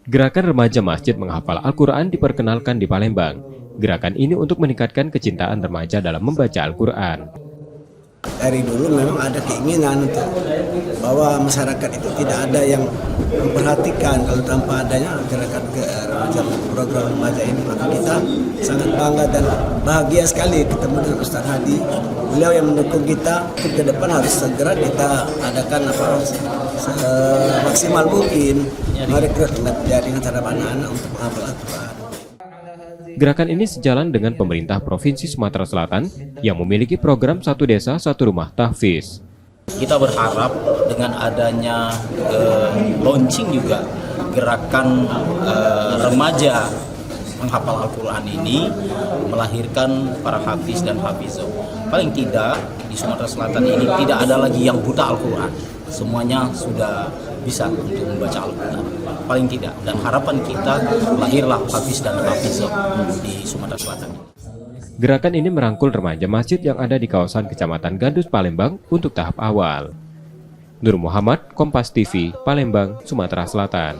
Gerakan remaja masjid menghafal Al-Quran diperkenalkan di Palembang. Gerakan ini untuk meningkatkan kecintaan remaja dalam membaca Al-Quran. Dari dulu memang ada keinginan untuk bahwa masyarakat itu tidak ada yang memperhatikan. Kalau tanpa adanya gerakan program remaja ini, maka kita sangat bangga dan bahagia sekali ketemu dengan Ustaz Hadi. Beliau yang mendukung kita ke depan harus segera kita adakan maksimal mungkin. Mari kita jaringan terhadap anak-anak untuk menghafal Al-Quran. Gerakan ini sejalan dengan pemerintah Provinsi Sumatera Selatan yang memiliki program Satu Desa Satu Rumah Tahfiz. Kita berharap dengan adanya launching juga gerakan remaja menghafal Al-Quran ini melahirkan para hafiz dan hafizah. Paling tidak di Sumatera Selatan ini tidak ada lagi yang buta Al-Quran. Semuanya sudah bisa untuk membaca Al-Quran. Paling tidak. Dan harapan kita lahirlah hafiz dan hafizah di Sumatera Selatan. Gerakan ini merangkul remaja masjid yang ada di kawasan Kecamatan Gandus, Palembang untuk tahap awal. Nur Muhammad, Kompas TV, Palembang, Sumatera Selatan.